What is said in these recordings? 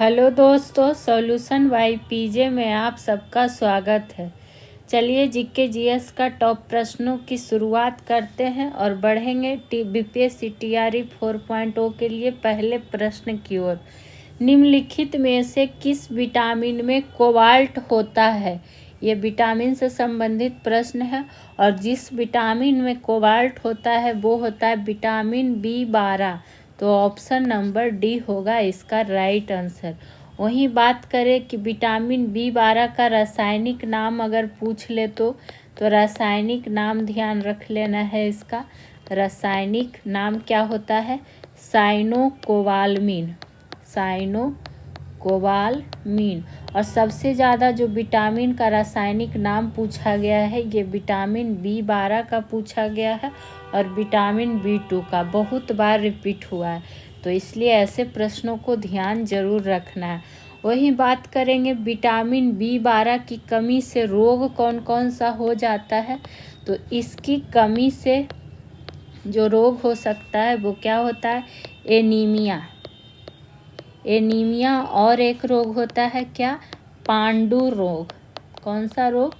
Hello दोस्तों, solution by PJ में आप सबका स्वागत है। चलिए जीके जीएस का टॉप प्रश्नों की शुरुआत करते हैं और बढ़ेंगे बीपीएससी टीआरई 4.0 के लिए पहले प्रश्न की ओर। निम्नलिखित में से किस विटामिन में कोबाल्ट होता है? ये विटामिन से संबंधित प्रश्न है और जिस विटामिन में कोबाल्ट होता है वो होता है विटामिन B12। तो ऑप्शन नंबर डी होगा इसका राइट आंसर। वहीं बात करें कि विटामिन B12 का रासायनिक नाम अगर पूछ ले तो रासायनिक नाम ध्यान रख लेना है। इसका रासायनिक नाम क्या होता है? साइनोकोबालामीन। साइनोकोबालामीन। और सबसे ज़्यादा जो विटामिन का रासायनिक नाम पूछा गया है ये विटामिन B12 का पूछा गया है और विटामिन B2 का बहुत बार रिपीट हुआ है, तो इसलिए ऐसे प्रश्नों को ध्यान जरूर रखना है। वही बात करेंगे विटामिन B12 की कमी से रोग कौन कौन सा हो जाता है। तो इसकी कमी से जो रोग हो सकता है वो क्या होता है? एनीमिया और एक रोग होता है क्या? पांडु रोग। कौन सा रोग?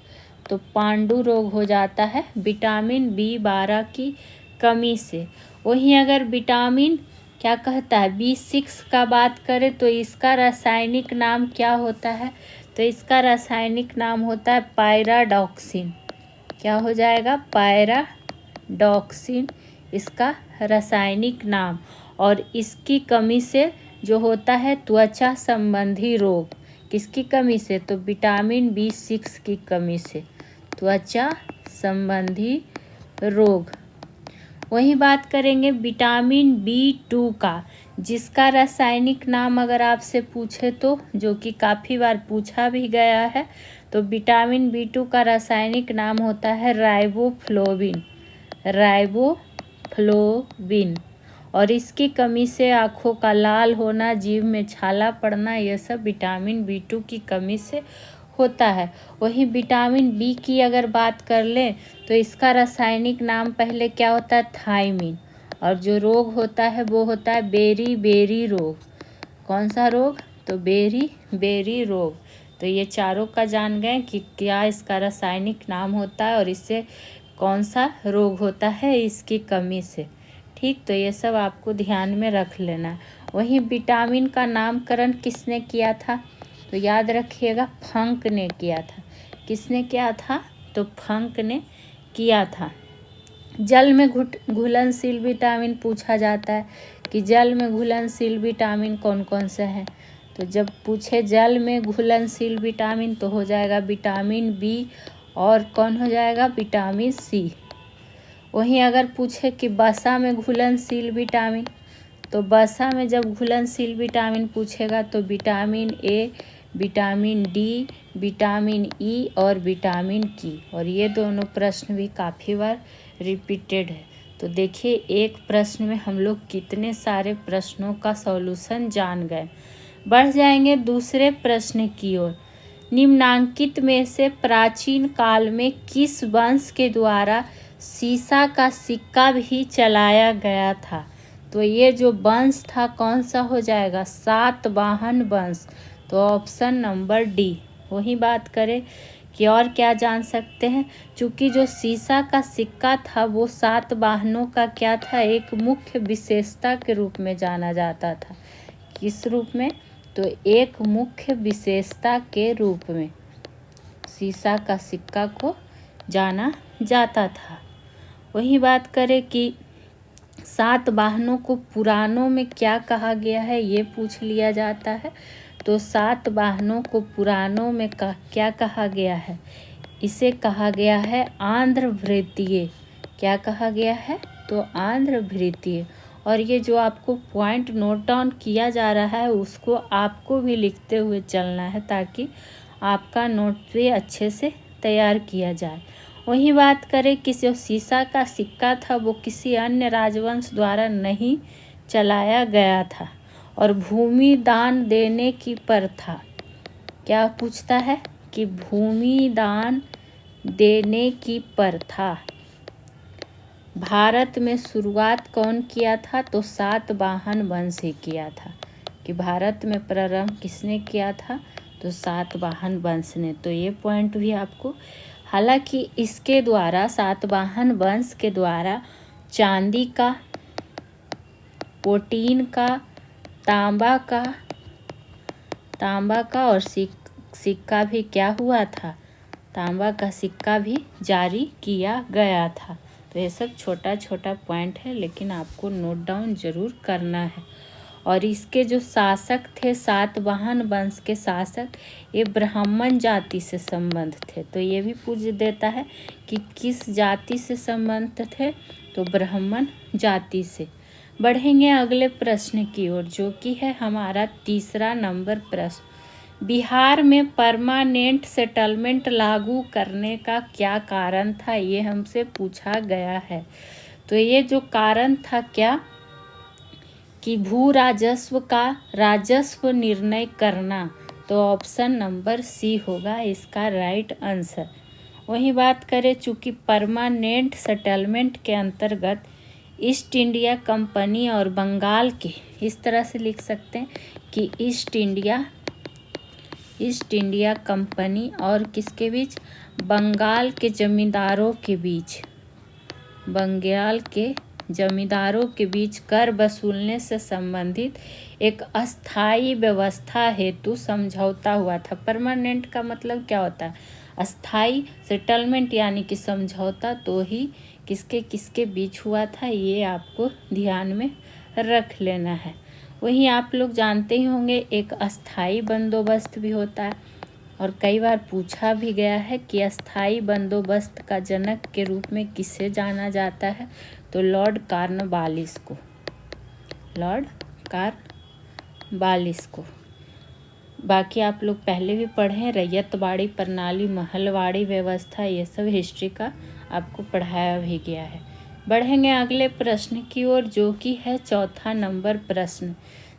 तो पांडु रोग हो जाता है विटामिन B12 की कमी से। वहीं अगर विटामिन क्या कहता है B6 का बात करें तो इसका रासायनिक नाम क्या होता है? तो इसका रासायनिक नाम होता है पायराडॉक्सिन। क्या हो जाएगा? पायराडॉक्सिन इसका रासायनिक नाम। और इसकी कमी से जो होता है त्वचा संबंधी रोग। किसकी कमी से? तो विटामिन B6 की कमी से त्वचा संबंधी रोग। वहीं बात करेंगे विटामिन B2 का, जिसका रासायनिक नाम अगर आपसे पूछे तो, जो कि काफ़ी बार पूछा भी गया है, तो विटामिन B2 का रासायनिक नाम होता है राइबोफ्लोविन। और इसकी कमी से आँखों का लाल होना, जीभ में छाला पड़ना, यह सब विटामिन B2 की कमी से होता है। वहीं विटामिन B की अगर बात कर लें तो इसका रासायनिक नाम पहले क्या होता है? थायमीन। और जो रोग होता है वो होता है बेरी रोग। कौन सा रोग? तो बेरी रोग। तो ये चारों का जान गए कि क्या इसका रासायनिक नाम होता है और इससे कौन सा रोग होता है इसकी कमी से। ठीक, तो ये सब आपको ध्यान में रख लेना। वहीं विटामिन का नामकरण किसने किया था? तो याद रखिएगा फंक ने किया था। किसने किया था? तो फंक ने किया था। जल में घुलनशील विटामिन पूछा जाता है कि जल में घुलनशील विटामिन कौन कौन से हैं। तो जब पूछे जल में घुलनशील विटामिन तो हो जाएगा विटामिन B और कौन हो जाएगा? Vitamin C। वहीं अगर पूछे कि वसा में घुलनशील विटामिन, तो वसा में जब घुलनशील विटामिन पूछेगा तो vitamin A, vitamin D, vitamin E और विटामिन K। और ये दोनों प्रश्न भी काफ़ी बार रिपीटेड है। तो देखिए एक प्रश्न में हम लोग कितने सारे प्रश्नों का सॉल्यूशन जान गए। बढ़ जाएंगे दूसरे प्रश्न की ओर। निम्नांकित में से प्राचीन काल में किस वंश के द्वारा सीसा का सिक्का भी चलाया गया था? तो ये जो वंश था कौन सा हो जाएगा? सातवाहन वंश। तो ऑप्शन नंबर डी। वही बात करें कि और क्या जान सकते हैं, चूँकि जो सीसा का सिक्का था वो सातवाहनों का क्या था? एक मुख्य विशेषता के रूप में जाना जाता था। किस रूप में? तो एक मुख्य विशेषता के रूप में सीसा का सिक्का को जाना जाता था। वही बात करें कि सातवाहनों को पुराणों में क्या कहा गया है, ये पूछ लिया जाता है। तो सातवाहनों को पुराणों में क्या कहा गया है? इसे कहा गया है आंध्रभृतीय। क्या कहा गया है? तो आंध्रभृतीय। और ये जो आपको पॉइंट नोट डाउन किया जा रहा है उसको आपको भी लिखते हुए चलना है ताकि आपका नोट भी अच्छे से तैयार किया जाए। वही बात करें कि जो सीसा का सिक्का था वो किसी अन्य राजवंश द्वारा नहीं चलाया गया था। और भूमि दान देने की प्रथा, क्या पूछता है कि भूमि दान देने की प्रथा भारत में शुरुआत कौन किया था? तो सातवाहन वंश ही किया था। कि भारत में प्रारंभ किसने किया था, तो सातवाहन वंश ने। तो ये पॉइंट भी आपको, हालांकि इसके द्वारा, सातवाहन वंश के द्वारा चांदी का, प्रोटीन का, तांबा का और सिक्का भी क्या हुआ था, तांबा का सिक्का भी जारी किया गया था। तो ये सब छोटा छोटा पॉइंट है, लेकिन आपको नोट डाउन जरूर करना है। और इसके जो शासक थे, सातवाहन वंश के शासक, ये ब्राह्मण जाति से संबंध थे। तो ये भी पूछ देता है कि किस जाति से संबंध थे, तो ब्राह्मण जाति से। बढ़ेंगे अगले प्रश्न की ओर, जो कि है हमारा तीसरा नंबर प्रश्न। बिहार में परमानेंट सेटलमेंट लागू करने का क्या कारण था, ये हमसे पूछा गया है। तो ये जो कारण था क्या, कि भू राजस्व का राजस्व निर्णय करना। तो ऑप्शन नंबर सी होगा इसका राइट आंसर। वही बात करें, चूँकि परमानेंट सेटलमेंट के अंतर्गत ईस्ट इंडिया कंपनी और बंगाल के, इस तरह से लिख सकते हैं कि ईस्ट इंडिया कंपनी और किसके बीच, बंगाल के जमींदारों के बीच कर वसूलने से संबंधित एक अस्थायी व्यवस्था हेतु समझौता हुआ था। परमानेंट का मतलब क्या होता है, अस्थायी, सेटलमेंट यानी कि समझौता। तो ही किसके बीच हुआ था, ये आपको ध्यान में रख लेना है। वहीं आप लोग जानते ही होंगे एक अस्थायी बंदोबस्त भी होता है, और कई बार पूछा भी गया है कि अस्थायी बंदोबस्त का जनक के रूप में किसे जाना जाता है, तो लॉर्ड कॉर्नवालिस को। बाकी आप लोग पहले भी पढ़े हैं, रैयतवाड़ी प्रणाली, महलवाड़ी व्यवस्था, ये सब हिस्ट्री का आपको पढ़ाया भी गया है। बढ़ेंगे अगले प्रश्न की ओर, जो कि है चौथा नंबर प्रश्न।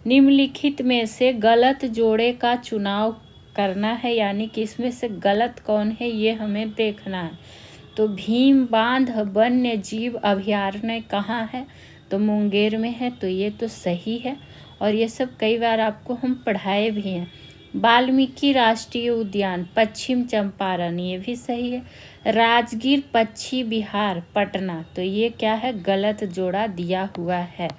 निम्नलिखित में से गलत जोड़े का चुनाव करना है, यानी कि इसमें से गलत कौन है ये हमें देखना है। तो भीम बांध वन्य जीव अभयारण्य कहाँ है, तो मुंगेर में है। तो ये तो सही है, और ये सब कई बार आपको हम पढ़ाए भी हैं। वाल्मीकि राष्ट्रीय उद्यान पश्चिम चंपारण, ये भी सही है। राजगीर पश्चिम बिहार पटना, तो ये क्या है, गलत जोड़ा दिया हुआ है।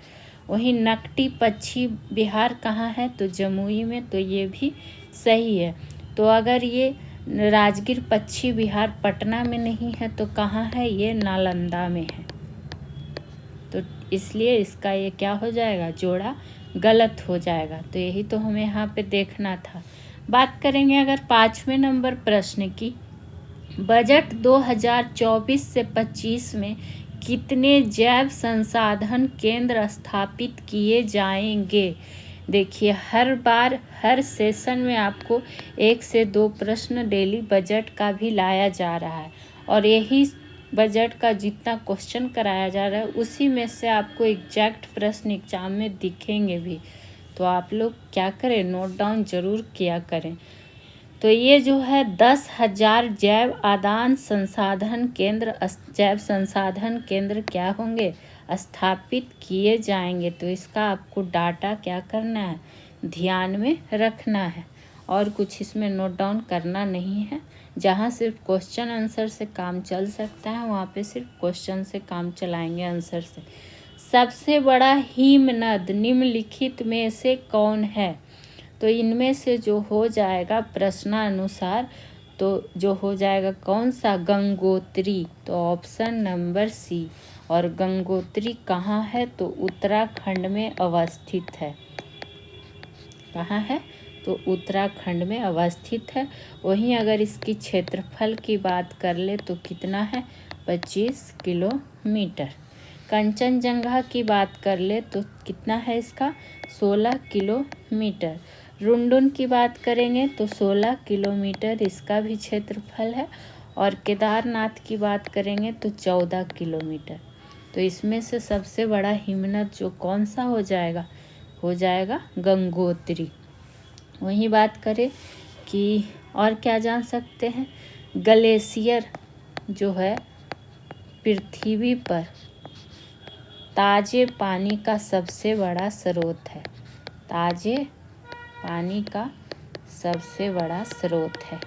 वहीं नकटी पश्चिम बिहार कहाँ है, तो जमुई में, तो ये भी सही है। तो अगर ये राजगीर पश्चिम बिहार पटना में नहीं है तो कहाँ है, ये नालंदा में है। तो इसलिए इसका ये क्या हो जाएगा, जोड़ा गलत हो जाएगा। तो यही तो हमें यहाँ पे देखना था। बात करेंगे अगर 5वें नंबर प्रश्न की, बजट 2024 से 25 में कितने जैव संसाधन केंद्र स्थापित किए जाएंगे। देखिए, हर बार हर सेशन में आपको 1 से 2 प्रश्न डेली बजट का भी लाया जा रहा है, और यही बजट का जितना क्वेश्चन कराया जा रहा है उसी में से आपको एग्जैक्ट प्रश्न एग्जाम में दिखेंगे भी। तो आप लोग क्या करें, नोट डाउन जरूर किया करें। तो ये जो है 10,000 जैव संसाधन केंद्र क्या होंगे, स्थापित किए जाएंगे। तो इसका आपको डाटा क्या करना है, ध्यान में रखना है, और कुछ इसमें नोट डाउन करना नहीं है। जहाँ सिर्फ क्वेश्चन आंसर से काम चल सकता है, वहाँ पे सिर्फ क्वेश्चन से काम चलाएंगे, आंसर से। सबसे बड़ा हिमनद निम्नलिखित में से कौन है, तो इनमें से जो हो जाएगा प्रश्नानुसार, तो जो हो जाएगा कौन सा, गंगोत्री। तो ऑप्शन नंबर सी। और गंगोत्री कहाँ है, तो उत्तराखंड में अवस्थित है। कहाँ है, तो उत्तराखंड में अवस्थित है। वहीं अगर इसकी क्षेत्रफल की बात कर ले तो कितना है, 25 किलोमीटर। कंचनजंगा की बात कर ले तो कितना है इसका, 16 किलोमीटर। रुंडुन की बात करेंगे तो 16 किलोमीटर इसका भी क्षेत्रफल है, और केदारनाथ की बात करेंगे तो 14 किलोमीटर। तो इसमें से सबसे बड़ा हिमनद जो कौन सा हो जाएगा गंगोत्री। वहीं बात करें कि और क्या जान सकते हैं, ग्लेशियर जो है पृथ्वी पर ताजे पानी का सबसे बड़ा स्रोत है। ताजे पानी का सबसे बड़ा स्रोत है।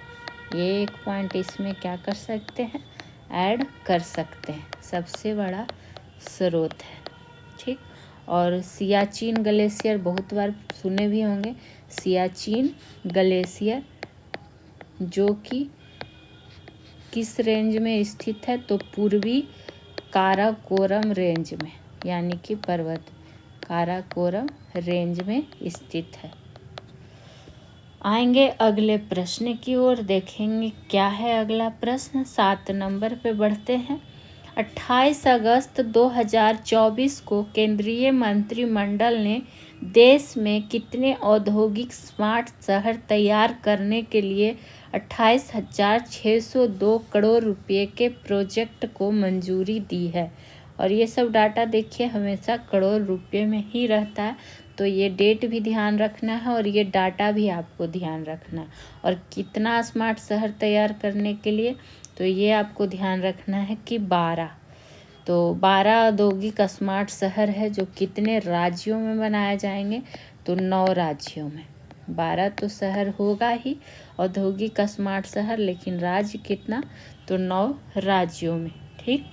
ये एक पॉइंट इसमें क्या कर सकते हैं, ऐड कर सकते हैं, सबसे बड़ा स्रोत है। ठीक। और सियाचिन ग्लेशियर बहुत बार सुने भी होंगे। सियाचिन ग्लेशियर जो कि किस रेंज में स्थित है, तो पूर्वी काराकोरम रेंज में, यानी कि पर्वत काराकोरम रेंज में स्थित है। आएंगे अगले प्रश्न की ओर, देखेंगे क्या है अगला प्रश्न। 7 नंबर पे बढ़ते हैं। 28 अगस्त 2024 को केंद्रीय मंत्रिमंडल ने देश में कितने औद्योगिक स्मार्ट शहर तैयार करने के लिए 28,602 करोड़ रुपए के प्रोजेक्ट को मंजूरी दी है। और ये सब डाटा देखिए हमेशा करोड़ रुपए में ही रहता है, तो ये डेट भी ध्यान रखना है और ये डाटा भी आपको ध्यान रखना है। और कितना स्मार्ट शहर तैयार करने के लिए, तो ये आपको ध्यान रखना है कि 12। तो 12 औद्योगिक स्मार्ट शहर है जो कितने राज्यों में बनाए जाएंगे, तो 9 राज्यों में। 12 तो शहर होगा ही औद्योगिक स्मार्ट शहर, लेकिन राज्य कितना, तो 9 राज्यों में। ठीक।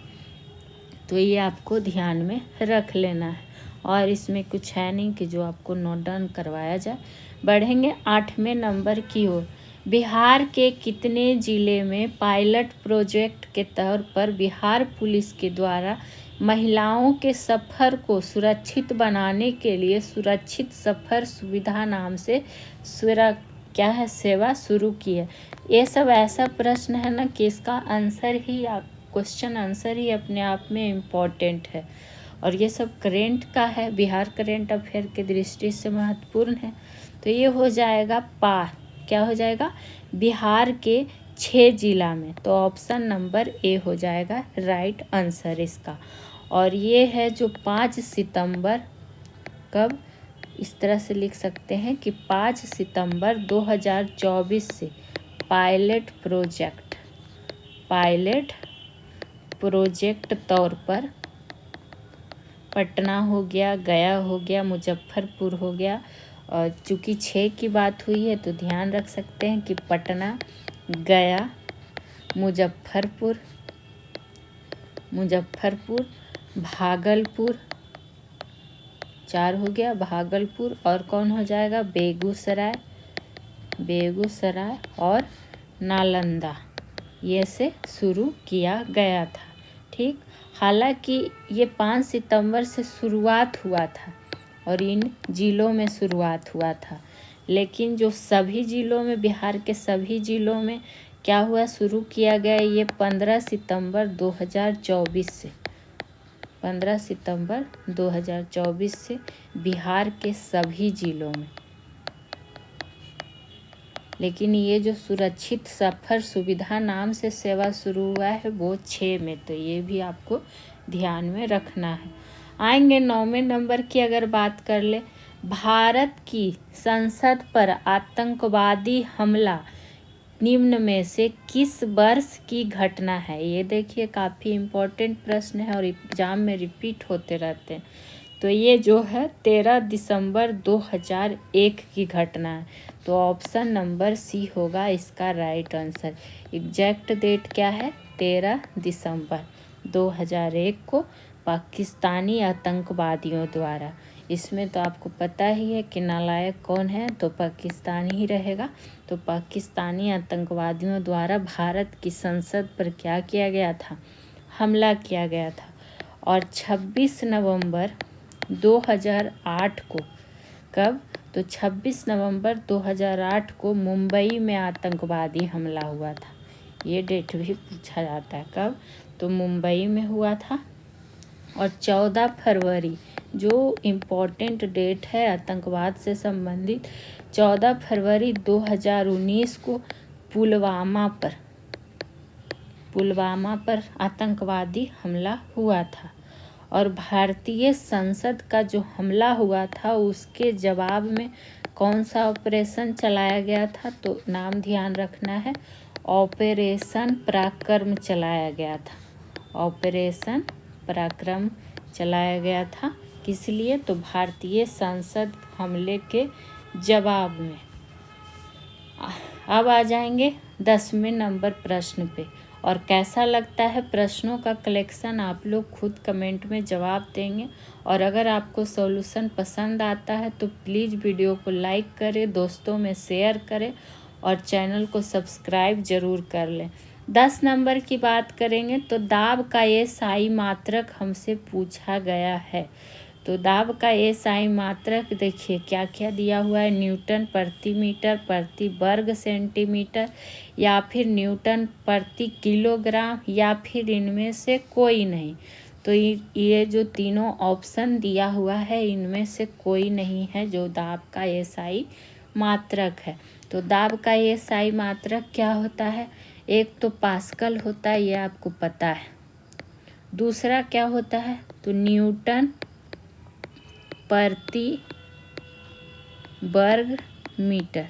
तो ये आपको ध्यान में रख लेना है और इसमें कुछ है नहीं कि जो आपको नोट डाउन करवाया जाए। बढ़ेंगे 8वें नंबर की ओर। बिहार के कितने जिले में पायलट प्रोजेक्ट के तौर पर बिहार पुलिस के द्वारा महिलाओं के सफ़र को सुरक्षित बनाने के लिए सुरक्षित सफ़र सुविधा नाम से सेवा शुरू की है। ये सब ऐसा प्रश्न है ना कि इसका आंसर ही क्वेश्चन आंसर ही अपने आप में इम्पॉर्टेंट है और ये सब करेंट का है, बिहार करेंट अफेयर की दृष्टि से महत्वपूर्ण है। तो ये हो जाएगा क्या हो जाएगा, बिहार के 6 जिला में। तो ऑप्शन नंबर ए हो जाएगा राइट आंसर इसका। और ये है जो 5 सितंबर, कब, इस तरह से लिख सकते हैं कि 5 सितंबर 2024 से पायलट प्रोजेक्ट तौर पर पटना हो गया, गया हो गया, मुजफ्फरपुर हो गया। और चूँकि 6 की बात हुई है तो ध्यान रख सकते हैं कि पटना, गया, मुजफ्फरपुर, भागलपुर, 4 हो गया, भागलपुर, और कौन हो जाएगा, बेगूसराय और नालंदा, ये से शुरू किया गया था। ठीक। हालांकि ये 5 सितंबर से शुरुआत हुआ था और इन जिलों में शुरुआत हुआ था, लेकिन जो सभी जिलों में, बिहार के सभी जिलों में क्या हुआ, शुरू किया गया ये 15 सितंबर 2024 से। 15 सितंबर 2024 से बिहार के सभी जिलों में। लेकिन ये जो सुरक्षित सफ़र सुविधा नाम से सेवा शुरू हुआ है वो 6 में, तो ये भी आपको ध्यान में रखना है। आएंगे 9वें नंबर की अगर बात कर ले। भारत की संसद पर आतंकवादी हमला निम्न में से किस वर्ष की घटना है। ये देखिए काफ़ी इम्पोर्टेंट प्रश्न है और एग्जाम में रिपीट होते रहते हैं। तो ये जो है 13 दिसंबर 2001 की घटना है। तो ऑप्शन नंबर सी होगा इसका राइट आंसर। एग्जैक्ट डेट क्या है, 13 दिसंबर 2001 को पाकिस्तानी आतंकवादियों द्वारा। इसमें तो आपको पता ही है कि नालायक कौन है, तो पाकिस्तानी ही रहेगा। तो पाकिस्तानी आतंकवादियों द्वारा भारत की संसद पर क्या किया गया था, हमला किया गया था। और 26 नवंबर 2008 को, कब, तो 26 नवंबर 2008 को मुंबई में आतंकवादी हमला हुआ था। ये डेट भी पूछा जाता है, कब, तो मुंबई में हुआ था। और 14 फरवरी जो इम्पोर्टेंट डेट है आतंकवाद से संबंधित, 14 फरवरी 2019 को पुलवामा पर आतंकवादी हमला हुआ था। और भारतीय संसद का जो हमला हुआ था उसके जवाब में कौन सा ऑपरेशन चलाया गया था, तो नाम ध्यान रखना है, ऑपरेशन पराक्रम चलाया गया था। ऑपरेशन पराक्रम चलाया गया था, किस लिए, तो भारतीय संसद हमले के जवाब में। अब आ जाएंगे 10वें नंबर प्रश्न पे। और कैसा लगता है प्रश्नों का कलेक्शन आप लोग खुद कमेंट में जवाब देंगे। और अगर आपको सॉल्यूशन पसंद आता है तो प्लीज़ वीडियो को लाइक करें, दोस्तों में शेयर करें और चैनल को सब्सक्राइब जरूर कर लें। 10 नंबर की बात करेंगे तो दाब का ये साई मात्रक हमसे पूछा गया है। तो दाब का ये साई मात्रक देखिए क्या क्या दिया हुआ है, न्यूटन प्रति मीटर प्रति वर्ग सेंटीमीटर, या फिर न्यूटन प्रति किलोग्राम, या फिर इनमें से कोई नहीं। तो ये जो तीनों ऑप्शन दिया हुआ है इनमें से कोई नहीं है जो दाब का एसआई मात्रक है। तो दाब का एसआई मात्रक क्या होता है? एक तो पास्कल होता है, ये आपको पता है। दूसरा क्या होता है? तो न्यूटन प्रति वर्ग मीटर।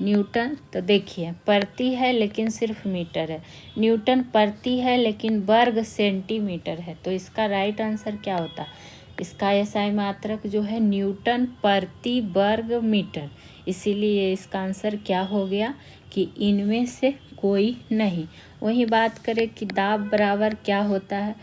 न्यूटन तो देखिए प्रति है लेकिन सिर्फ मीटर है, न्यूटन प्रति है लेकिन वर्ग सेंटीमीटर है। तो इसका राइट आंसर क्या होता? इसका एसआई मात्रक जो है न्यूटन प्रति वर्ग मीटर। इसीलिए इसका आंसर क्या हो गया कि इनमें से कोई नहीं। वही बात करें कि दाब बराबर क्या होता है।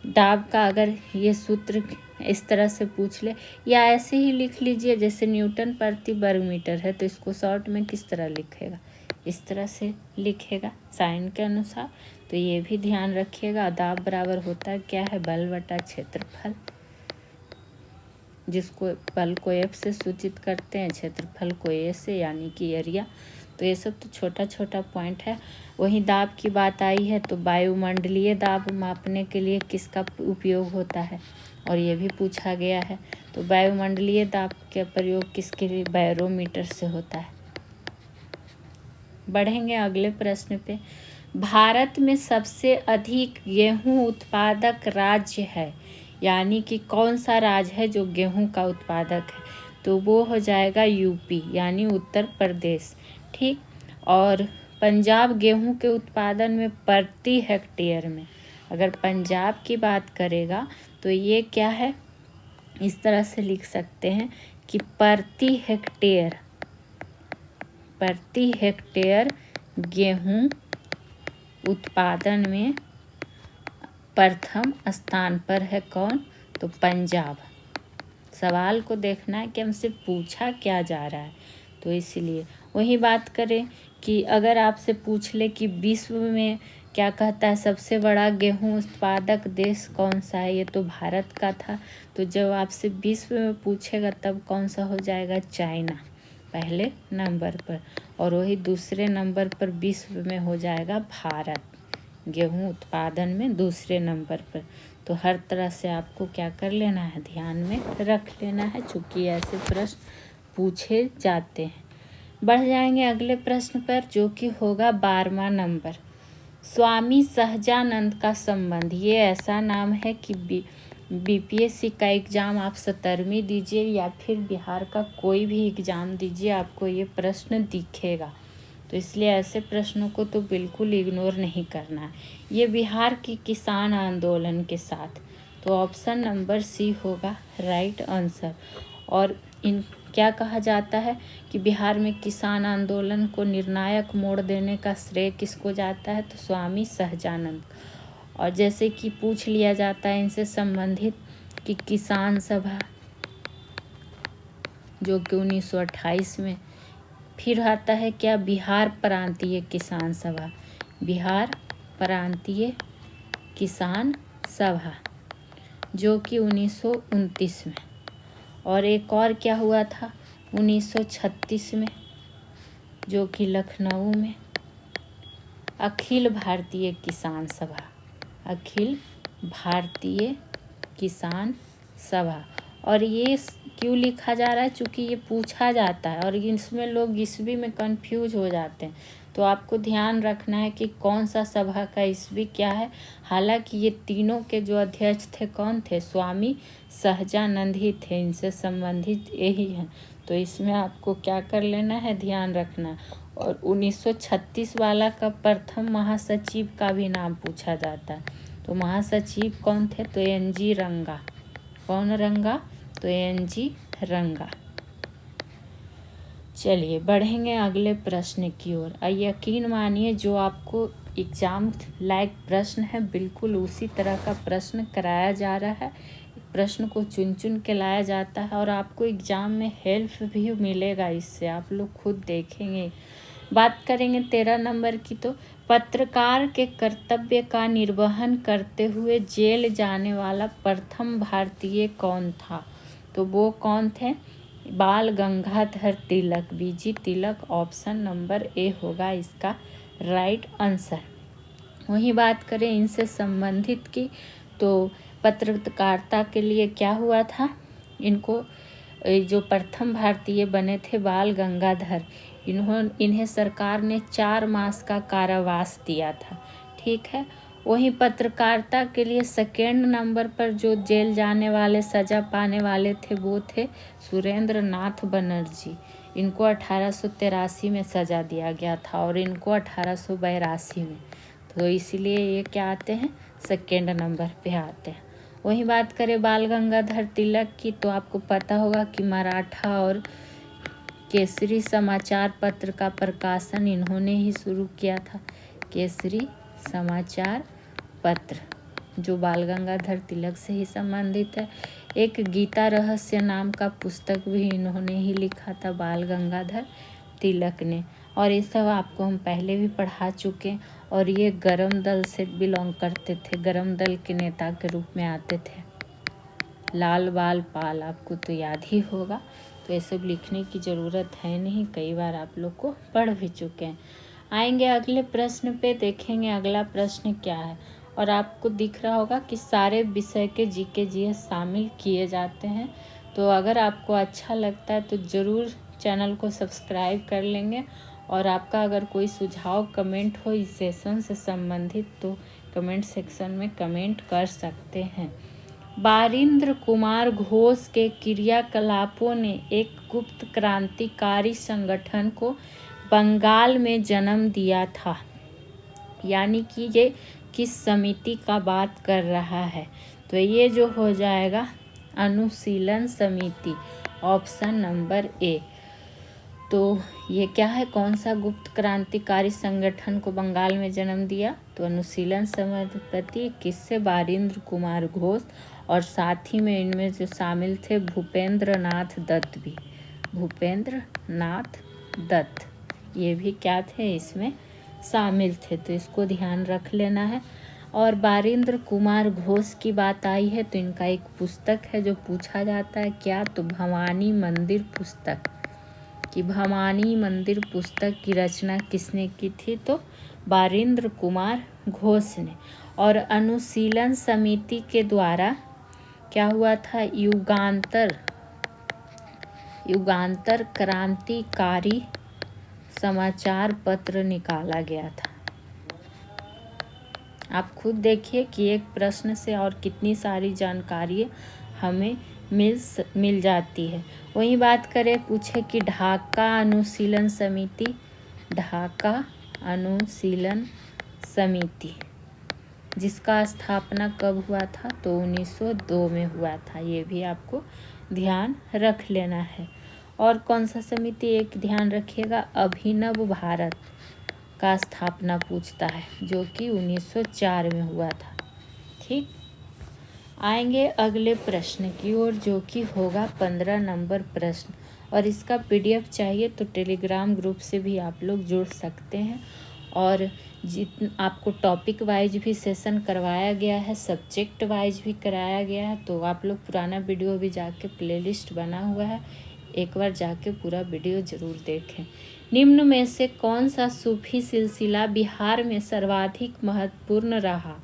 दाब का अगर ये सूत्र इस तरह से पूछ ले या ऐसे ही लिख लीजिए जैसे न्यूटन प्रति वर्ग मीटर है, तो इसको शॉर्ट में किस तरह लिखेगा? इस तरह से लिखेगा साइन के अनुसार। तो ये भी ध्यान रखिएगा। दाब बराबर होता है क्या है? बल बटा क्षेत्रफल, जिसको बल को एफ से सूचित करते हैं, क्षेत्रफल को ए से, यानी कि एरिया। तो ये सब तो छोटा छोटा पॉइंट है। वहीं दाब की बात आई है तो वायुमंडलीय दाब मापने के लिए किसका उपयोग होता है? और ये भी पूछा गया है। तो वायुमंडलीय दाब का प्रयोग किसके लिए? बैरोमीटर से होता है। बढ़ेंगे अगले प्रश्न पे। भारत में सबसे अधिक गेहूं उत्पादक राज्य है, यानी कि कौन सा राज्य है जो गेहूं का उत्पादक है? तो वो हो जाएगा यूपी, यानी उत्तर प्रदेश। ठीक। और पंजाब गेहूं के उत्पादन में प्रति हेक्टेयर में, अगर पंजाब की बात करेगा तो ये क्या है? इस तरह से लिख सकते हैं कि प्रति हेक्टेयर गेहूं उत्पादन में प्रथम स्थान पर है कौन? तो पंजाब। सवाल को देखना है कि हमसे पूछा क्या जा रहा है, तो इसलिए वही बात करें कि अगर आपसे पूछ ले कि विश्व में क्या कहता है सबसे बड़ा गेहूं उत्पादक देश कौन सा है, ये तो भारत का था। तो जब आपसे विश्व में पूछेगा तब कौन सा हो जाएगा? चाइना पहले नंबर पर, और वही दूसरे नंबर पर विश्व में हो जाएगा भारत, गेहूं उत्पादन में दूसरे नंबर पर। तो हर तरह से आपको क्या कर लेना है? ध्यान में रख लेना है, चूँकि ऐसे प्रश्न पूछे जाते हैं। बढ़ जाएंगे अगले प्रश्न पर जो कि होगा 12वां नंबर। स्वामी सहजानंद का संबंध, ये ऐसा नाम है कि बीपीएससी का एग्ज़ाम आप 17वीं दीजिए या फिर बिहार का कोई भी एग्ज़ाम दीजिए, आपको ये प्रश्न दिखेगा। तो इसलिए ऐसे प्रश्नों को तो बिल्कुल इग्नोर नहीं करना है। ये बिहार की किसान आंदोलन के साथ, तो ऑप्शन नंबर सी होगा राइट आंसर। और इन क्या कहा जाता है कि बिहार में किसान आंदोलन को निर्णायक मोड़ देने का श्रेय किसको जाता है? तो स्वामी सहजानंद। और जैसे कि पूछ लिया जाता है इनसे संबंधित कि किसान सभा जो कि 1928 में, फिर आता है क्या? बिहार प्रांतीय किसान सभा, बिहार प्रांतीय किसान सभा जो कि 1929 में। और एक और क्या हुआ था 1936 में, जो कि लखनऊ में, अखिल भारतीय किसान सभा, अखिल भारतीय किसान सभा। और ये क्यों लिखा जा रहा है? चूँकि ये पूछा जाता है और इसमें लोग ईस्वी में कंफ्यूज हो जाते हैं। तो आपको ध्यान रखना है कि कौन सा सभा का ईस्वी क्या है। हालांकि ये तीनों के जो अध्यक्ष थे कौन थे? स्वामी सहजानंद ही थे, इनसे संबंधित यही है। तो इसमें आपको क्या कर लेना है? ध्यान रखना। और 1936 वाला का प्रथम महासचिव का भी नाम पूछा जाता है। तो महासचिव कौन थे? तो एनजी रंगा। कौन रंगा? तो एनजी रंगा। चलिए बढ़ेंगे अगले प्रश्न की ओर। यकीन मानिए जो आपको एग्ज़ाम लायक प्रश्न है बिल्कुल उसी तरह का प्रश्न कराया जा रहा है। प्रश्न को चुन चुन के लाया जाता है और आपको एग्ज़ाम में हेल्प भी मिलेगा इससे, आप लोग खुद देखेंगे। बात करेंगे 13 नंबर की, तो पत्रकार के कर्तव्य का निर्वहन करते हुए जेल जाने वाला प्रथम भारतीय कौन था? तो वो कौन थे? बाल गंगाधर तिलक, बीजी तिलक। ऑप्शन नंबर ए होगा इसका राइट आंसर। वहीं बात करें इनसे संबंधित की, तो पत्रकारिता के लिए क्या हुआ था इनको, जो प्रथम भारतीय बने थे बाल गंगाधर, इन्हें सरकार ने 4 मास का कारावास दिया था। ठीक है। वहीं पत्रकारिता के लिए सेकेंड नंबर पर जो जेल जाने वाले सज़ा पाने वाले थे वो थे सुरेंद्र नाथ बनर्जी। इनको 1883 में सज़ा दिया गया था और इनको 1882 में, तो इसीलिए ये क्या आते हैं, सेकेंड नंबर पे आते हैं। वहीं बात करें बाल गंगाधर तिलक की, तो आपको पता होगा कि मराठा और केसरी समाचार पत्र का प्रकाशन इन्होंने ही शुरू किया था। केसरी समाचार पत्र जो बाल गंगाधर तिलक से ही संबंधित है। एक गीता रहस्य नाम का पुस्तक भी इन्होंने ही लिखा था बाल गंगाधर तिलक ने, और ये सब आपको हम पहले भी पढ़ा चुके हैं। और ये गरम दल से बिलोंग करते थे, गरम दल के नेता के रूप में आते थे। लाल बाल पाल आपको तो याद ही होगा, तो ये सब लिखने की ज़रूरत है नहीं, कई बार आप लोग को पढ़ भी चुके हैं। आएंगे अगले प्रश्न पे, देखेंगे अगला प्रश्न क्या है। और आपको दिख रहा होगा कि सारे विषय के जीके जीएस शामिल किए जाते हैं। तो अगर आपको अच्छा लगता है तो ज़रूर चैनल को सब्सक्राइब कर लेंगे। और आपका अगर कोई सुझाव कमेंट हो इस सेशन से संबंधित तो कमेंट सेक्शन में कमेंट कर सकते हैं। बारिंद्र कुमार घोष के क्रियाकलापों ने एक गुप्त क्रांतिकारी संगठन को बंगाल में जन्म दिया था। यानी कि ये किस समिति का बात कर रहा है? तो ये जो हो जाएगा अनुशीलन समिति, ऑप्शन नंबर ए। तो ये क्या है, कौन सा गुप्त क्रांतिकारी संगठन को बंगाल में जन्म दिया? तो अनुशीलन समिति किससे? बारिंद्र कुमार घोष, और साथ ही में इनमें जो शामिल थे भूपेंद्र नाथ दत्त भी, भूपेंद्र नाथ दत्त ये भी क्या थे, इसमें शामिल थे। तो इसको ध्यान रख लेना है। और बारिंद्र कुमार घोष की बात आई है तो इनका एक पुस्तक है जो पूछा जाता है क्या, तो भवानी मंदिर पुस्तक, कि भवानी मंदिर पुस्तक की रचना किसने की थी? तो बारिंद्र कुमार घोष ने। और अनुशीलन समिति के द्वारा क्या हुआ था, युगांतर क्रांतिकारी समाचार पत्र निकाला गया था। आप खुद देखिए कि एक प्रश्न से और कितनी सारी जानकारी हमें मिल जाती है। वही बात करें, पूछे कि ढाका अनुशीलन समिति, ढाका अनुशीलन समिति जिसका स्थापना कब हुआ था? तो 1902 में हुआ था। ये भी आपको ध्यान रख लेना है। और कौन सा समिति, एक ध्यान रखिएगा, अभिनव भारत का स्थापना पूछता है जो कि 1904 में हुआ था। ठीक, आएंगे अगले प्रश्न की ओर जो कि होगा 15 नंबर प्रश्न। और इसका पीडीएफ चाहिए तो टेलीग्राम ग्रुप से भी आप लोग जुड़ सकते हैं। और आपको टॉपिक वाइज भी सेशन करवाया गया है, सब्जेक्ट वाइज भी कराया गया है। तो आप लोग पुराना वीडियो भी जाके प्लेलिस्ट बना हुआ है, एक बार जाके पूरा वीडियो ज़रूर देखें। निम्न में से कौन सा सूफी सिलसिला बिहार में सर्वाधिक महत्वपूर्ण रहा?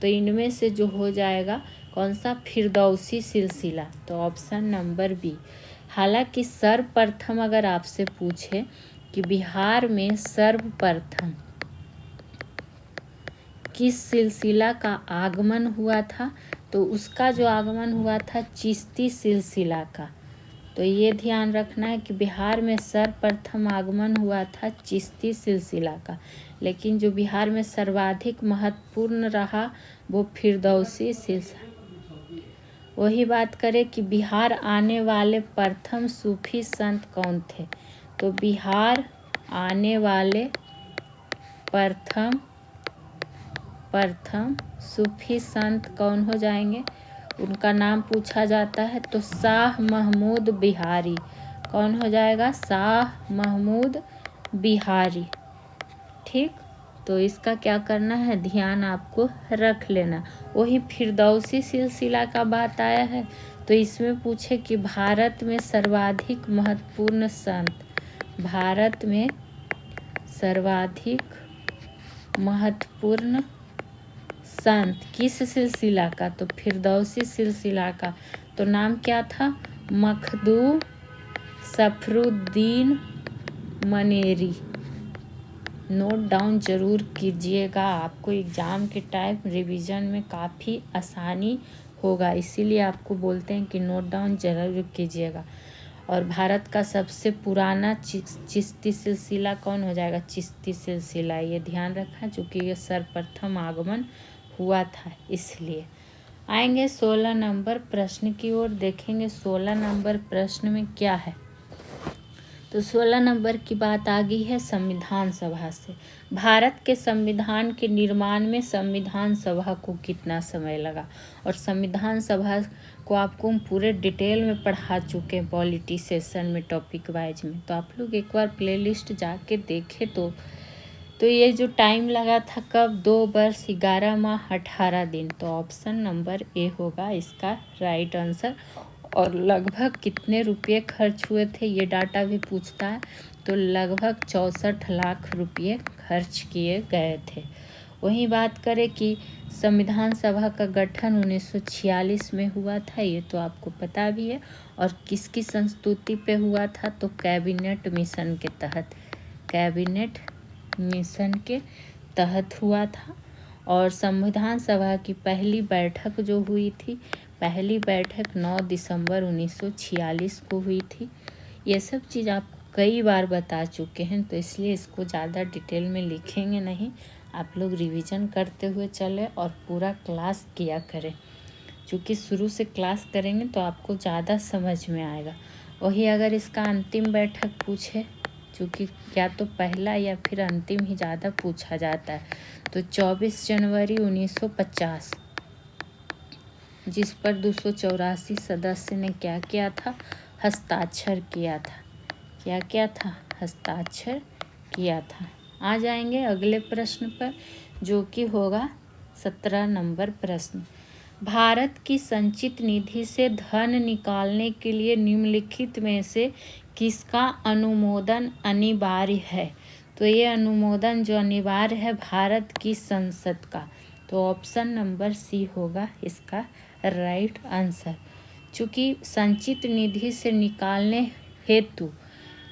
तो इनमें से जो हो जाएगा कौन सा, फिरदौसी सिलसिला। तो ऑप्शन नंबर बी। हालांकि सर्वप्रथम अगर आपसे पूछे कि बिहार में सर्वप्रथम किस सिलसिला का आगमन हुआ था, तो उसका जो आगमन हुआ था चिश्ती सिलसिला का। तो ये ध्यान रखना है कि बिहार में सर्वप्रथम आगमन हुआ था चिश्ती सिलसिला का। लेकिन जो बिहार में सर्वाधिक महत्वपूर्ण रहा वो फिरदौसी सिलसिला। वही बात करें कि बिहार आने वाले प्रथम सूफी संत कौन थे? तो बिहार आने वाले प्रथम सूफी संत कौन हो जाएंगे? उनका नाम पूछा जाता है तो शाह महमूद बिहारी। कौन हो जाएगा? शाह महमूद बिहारी। ठीक, तो इसका क्या करना है, ध्यान आपको रख लेना। वही फिरदौसी सिलसिला का बात आया है तो इसमें पूछे कि भारत में सर्वाधिक महत्वपूर्ण संत, भारत में सर्वाधिक महत्वपूर्ण संत किस सिलसिला का? तो फिरदौसी सिलसिला का। तो नाम क्या था? मखदूम सफरुद्दीन मनेरी। नोट डाउन जरूर कीजिएगा, आपको एग्ज़ाम के टाइम रिवीजन में काफ़ी आसानी होगा, इसीलिए आपको बोलते हैं कि नोट डाउन जरूर कीजिएगा। और भारत का सबसे पुराना चिश्ती सिलसिला कौन हो जाएगा? चिश्ती सिलसिला। ये ध्यान रखना, चूँकि ये सर्वप्रथम आगमन हुआ था इसलिए। आएंगे 16 नंबर प्रश्न की ओर, देखेंगे 16 नंबर प्रश्न में क्या है। तो 16 नंबर की बात आ गई है संविधान सभा से। भारत के संविधान के निर्माण में संविधान सभा को कितना समय लगा? और संविधान सभा को आपको हम पूरे डिटेल में पढ़ा चुके हैं पॉलिटी सेशन में, टॉपिक वाइज में। तो आप लोग एक बार प्लेलिस्ट जाके देखें तो ये जो टाइम लगा था कब? 2 वर्ष 11 माह 18 दिन। तो ऑप्शन नंबर ए होगा इसका राइट आंसर। और लगभग कितने रुपये खर्च हुए थे ये डाटा भी पूछता है, तो लगभग 64 लाख रुपये खर्च किए गए थे। वहीं बात करें कि संविधान सभा का गठन 1946 में हुआ था, ये तो आपको पता भी है। और किसकी संस्तुति पे हुआ था? तो कैबिनेट मिशन के तहत, कैबिनेट मिशन के तहत हुआ था। और संविधान सभा की पहली बैठक जो हुई थी, पहली बैठक 9 दिसंबर 1946 को हुई थी। ये सब चीज़ आपको कई बार बता चुके हैं, तो इसलिए इसको ज़्यादा डिटेल में लिखेंगे नहीं। आप लोग रिवीजन करते हुए चले और पूरा क्लास किया करें, क्योंकि शुरू से क्लास करेंगे तो आपको ज़्यादा समझ में आएगा। वही अगर इसका अंतिम बैठक पूछे, क्योंकि या तो पहला या फिर अंतिम ही ज़्यादा पूछा जाता है, तो 24 जनवरी 1950, जिस पर 284 सदस्य ने क्या किया था? हस्ताक्षर किया था। क्या किया था? हस्ताक्षर किया था। आ जाएंगे अगले प्रश्न पर, जो कि होगा 17 नंबर प्रश्न। भारत की संचित निधि से धन निकालने के लिए निम्नलिखित में से किसका अनुमोदन अनिवार्य है? तो ये अनुमोदन जो अनिवार्य है भारत की संसद का, तो ऑप्शन नंबर सी होगा इसका राइट आंसर। चूँकि संचित निधि से निकालने हेतु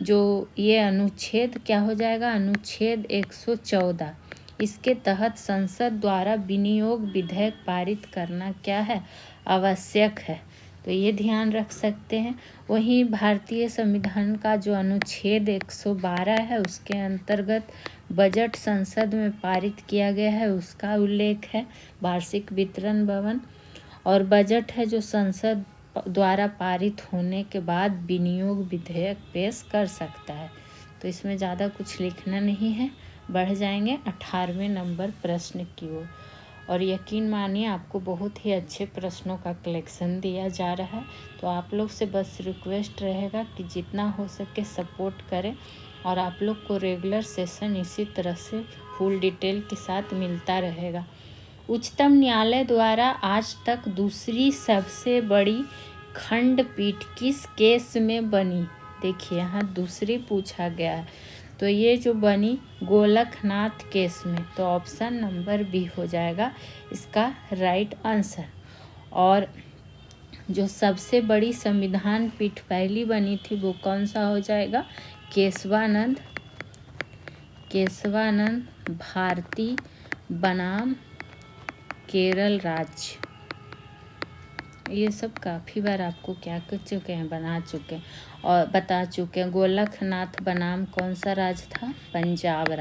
जो ये अनुच्छेद क्या हो जाएगा? अनुच्छेद 114, इसके तहत संसद द्वारा विनियोग विधेयक पारित करना क्या है? आवश्यक है। तो ये ध्यान रख सकते हैं। वहीं भारतीय संविधान का जो अनुच्छेद 112 है, उसके अंतर्गत बजट संसद में पारित किया गया है, उसका उल्लेख है। वार्षिक वितरण भवन और बजट है जो संसद द्वारा पारित होने के बाद विनियोग विधेयक पेश कर सकता है। तो इसमें ज़्यादा कुछ लिखना नहीं है, बढ़ जाएंगे 18वें नंबर प्रश्न की ओर। और यकीन मानिए आपको बहुत ही अच्छे प्रश्नों का कलेक्शन दिया जा रहा है, तो आप लोग से बस रिक्वेस्ट रहेगा कि जितना हो सके सपोर्ट करें। और आप लोग को रेगुलर सेशन इसी तरह से फुल डिटेल के साथ मिलता रहेगा। उच्चतम न्यायालय द्वारा आज तक दूसरी सबसे बड़ी खंडपीठ किस केस में बनी? देखिए यहाँ दूसरी पूछा गया है, तो ये जो बनी गोलकनाथ केस में, तो ऑप्शन नंबर बी हो जाएगा इसका राइट आंसर। और जो सबसे बड़ी संविधान पीठ पहली बनी थी वो कौन सा हो जाएगा? केशवानंद भारती बनाम केरल राज्य। ये सब काफ़ी बार आपको क्या कर चुके हैं, बना चुके हैं और बता चुके हैं। गोलकनाथ बनाम कौन सा राज्य था? पंजाब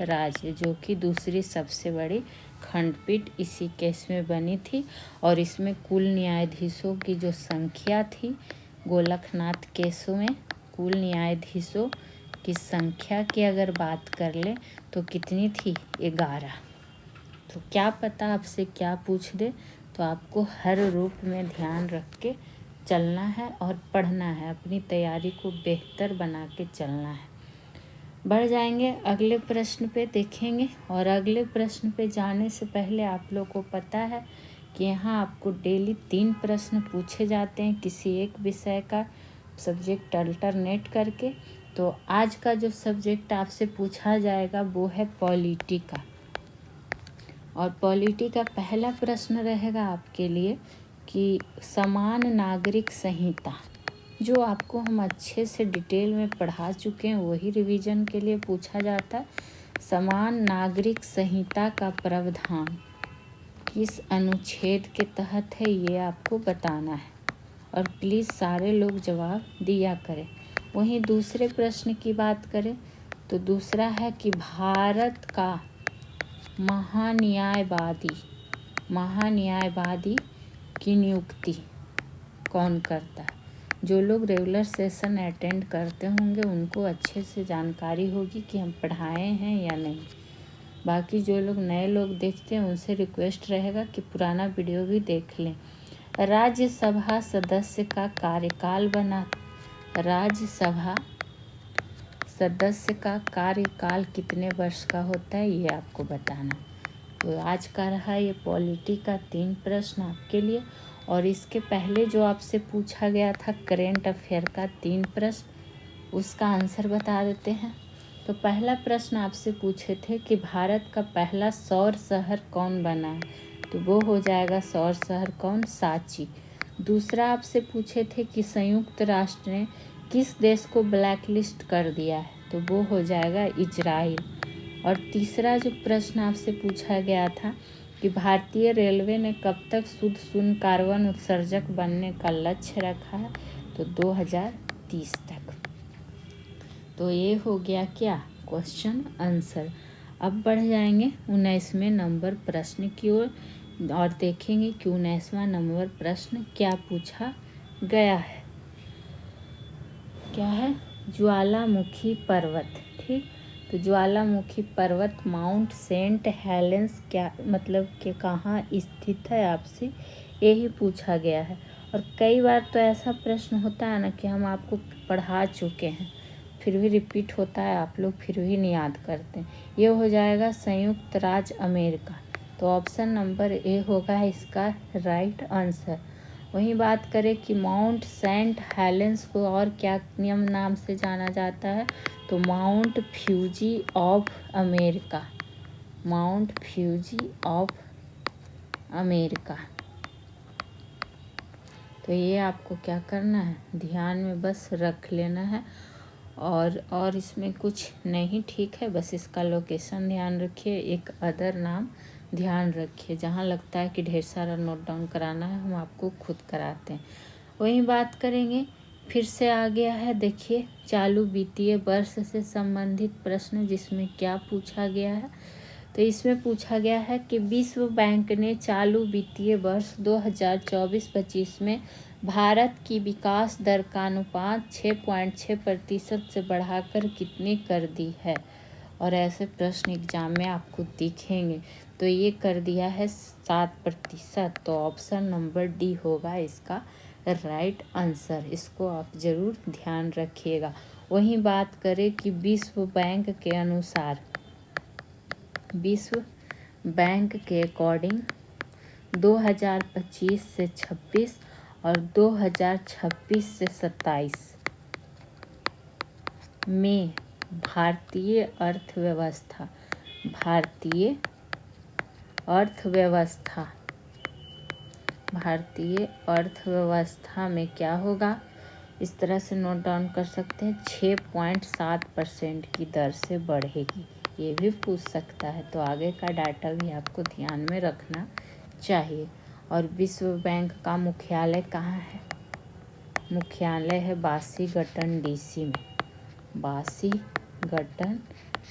राज्य, जो कि दूसरी सबसे बड़ी खंडपीठ इसी केस में बनी थी। और इसमें कुल न्यायाधीशों की जो संख्या थी गोलकनाथ केसों में कुल न्यायाधीशों की संख्या की अगर बात कर ले तो कितनी थी? 11। तो क्या पता आपसे क्या पूछ दे, तो आपको हर रूप में ध्यान रख के चलना है और पढ़ना है, अपनी तैयारी को बेहतर बना के चलना है। बढ़ जाएंगे अगले प्रश्न पे, देखेंगे। और अगले प्रश्न पे जाने से पहले आप लोग को पता है कि यहाँ आपको डेली 3 प्रश्न पूछे जाते हैं किसी एक विषय का सब्जेक्ट अल्टरनेट करके। तो आज का जो सब्जेक्ट आपसे पूछा जाएगा वो है पॉलिटी का। और पॉलिटी का पहला प्रश्न रहेगा आपके लिए कि समान नागरिक संहिता, जो आपको हम अच्छे से डिटेल में पढ़ा चुके हैं, वही रिवीजन के लिए पूछा जाता है। समान नागरिक संहिता का प्रावधान किस अनुच्छेद के तहत है, ये आपको बताना है। और प्लीज़ सारे लोग जवाब दिया करें। वहीं दूसरे प्रश्न की बात करें तो दूसरा है कि भारत का महान्यायवादी की नियुक्ति कौन करता है? जो लोग रेगुलर सेशन अटेंड करते होंगे उनको अच्छे से जानकारी होगी कि हम पढ़ाए हैं या नहीं। बाकी जो लोग नए लोग देखते हैं उनसे रिक्वेस्ट रहेगा कि पुराना वीडियो भी देख लें। राज्यसभा सदस्य का कार्यकाल राज्यसभा सदस्य का कार्यकाल कितने वर्ष का होता है, ये आपको बताना। तो आज का रहा ये पॉलिटी का 3 प्रश्न आपके लिए। और इसके पहले जो आपसे पूछा गया था करेंट अफेयर का 3 प्रश्न, उसका आंसर बता देते हैं। तो पहला प्रश्न आपसे पूछे थे कि भारत का पहला सौर शहर कौन बना है, तो वो हो जाएगा सौर शहर कौन? सांची। दूसरा आपसे पूछे थे कि संयुक्त राष्ट्र ने किस देश को ब्लैक लिस्ट कर दिया है, तो वो हो जाएगा इजराइल। और तीसरा जो प्रश्न आपसे पूछा गया था कि भारतीय रेलवे ने कब तक शुद्ध शून्य कार्बन उत्सर्जक बनने का लक्ष्य रखा है, तो 2030 तक। तो ये हो गया क्या? Question answer. अब बढ़ जाएंगे 19वें नंबर प्रश्न की ओर और देखेंगे कि 19वां नंबर प्रश्न क्या पूछा गया है। क्या है? ज्वालामुखी पर्वत। ठीक, तो ज्वालामुखी पर्वत माउंट सेंट हेलेंस क्या मतलब कि कहाँ स्थित है, आपसे यही पूछा गया है। और कई बार तो ऐसा प्रश्न होता है ना कि हम आपको पढ़ा चुके हैं, फिर भी रिपीट होता है, आप लोग फिर भी नहीं याद करते हैं। ये हो जाएगा संयुक्त राज्य अमेरिका। तो ऑप्शन नंबर ए होगा इसका राइट आंसर। वहीं बात करें कि माउंट सेंट हेलेंस को और क्या नियम नाम से जाना जाता है, तो Mount Fuji of America. Mount Fuji of America. तो ये आपको क्या करना है, ध्यान में बस रख लेना है। और इसमें कुछ नहीं, ठीक है, बस इसका लोकेशन ध्यान रखिए, एक अदर नाम ध्यान रखिए। जहाँ लगता है कि ढेर सारा नोट डाउन कराना है, हम आपको खुद कराते हैं। वहीं बात करेंगे, फिर से आ गया है, देखिए चालू वित्तीय वर्ष से संबंधित प्रश्न, जिसमें क्या पूछा गया है। तो इसमें पूछा गया है कि विश्व बैंक ने चालू वित्तीय वर्ष 2024-25 में भारत की विकास दर का अनुपात 6.6% से बढ़ाकर कितनी कर दी है। और ऐसे प्रश्न एग्जाम में आपको दिखेंगे, तो ये कर दिया है 7%। तो ऑप्शन नंबर डी होगा इसका राइट आंसर। इसको आप ज़रूर ध्यान रखिएगा। वहीं बात करें कि विश्व बैंक के अनुसार, विश्व बैंक के अकॉर्डिंग 2025 से 26 और 2026 से 27 में भारतीय अर्थव्यवस्था में क्या होगा, इस तरह से नोट डाउन कर सकते हैं, 6.7% की दर से बढ़ेगी। ये भी पूछ सकता है, तो आगे का डाटा भी आपको ध्यान में रखना चाहिए। और विश्व बैंक का मुख्यालय कहाँ है? मुख्यालय है वाशिंगटन डीसी में। वाशिंगटन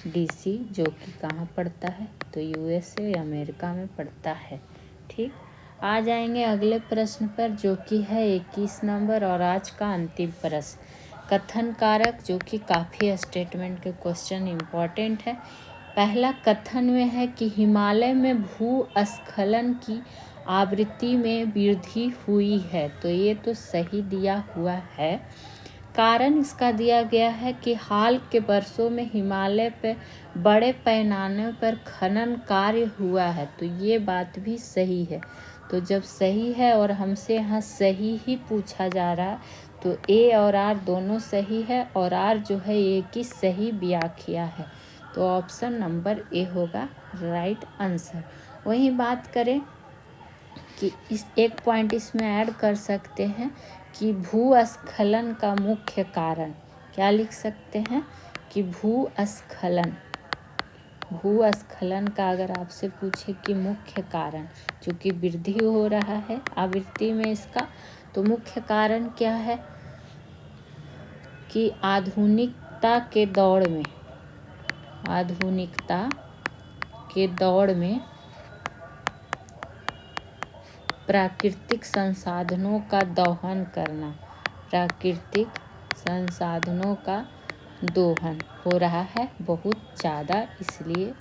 डीसी, जो कि कहाँ पड़ता है, तो यूएसए अमेरिका में पड़ता है। ठीक, आ जाएंगे अगले प्रश्न पर, जो कि है 21 नंबर और आज का अंतिम प्रश्न। कथन कारक, जो कि काफ़ी स्टेटमेंट के क्वेश्चन इम्पॉर्टेंट है। पहला कथन में है कि हिमालय में भूस्खलन की आवृत्ति में वृद्धि हुई है, तो ये तो सही दिया हुआ है। कारण इसका दिया गया है कि हाल के वर्षों में हिमालय पर बड़े पैमाने पर खनन कार्य हुआ है, तो ये बात भी सही है। तो जब सही है और हमसे यहाँ सही ही पूछा जा रहा है, तो ए और आर दोनों सही है, और आर जो है ए की सही व्याख्या है, तो ऑप्शन नंबर ए होगा राइट आंसर। वहीं बात करें कि इस एक पॉइंट इसमें ऐड कर सकते हैं कि भूस्खलन का मुख्य कारण, क्या लिख सकते हैं कि भूस्खलन का अगर आपसे पूछे कि मुख्य कारण, चूँकि वृद्धि हो रहा है आवृत्ति में इसका, तो मुख्य कारण क्या है कि आधुनिकता के दौड़ में प्राकृतिक संसाधनों का दोहन करना, प्राकृतिक संसाधनों का दोहन हो रहा है बहुत ज़्यादा, इसलिए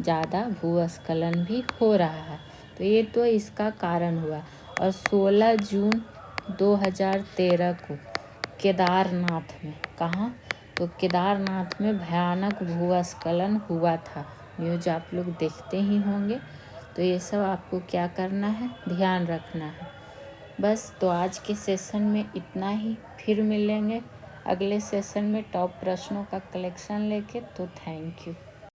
ज़्यादा भूस्खलन भी हो रहा है, तो ये तो इसका कारण हुआ। और 16 जून 2013 को केदारनाथ में, कहाँ, तो केदारनाथ में भयानक भूस्खलन हुआ था। न्यूज़ आप लोग देखते ही होंगे, तो ये सब आपको क्या करना है, ध्यान रखना है। बस, तो आज के सेशन में इतना ही, फिर मिलेंगे अगले सेशन में टॉप प्रश्नों का कलेक्शन लेके। तो थैंक यू।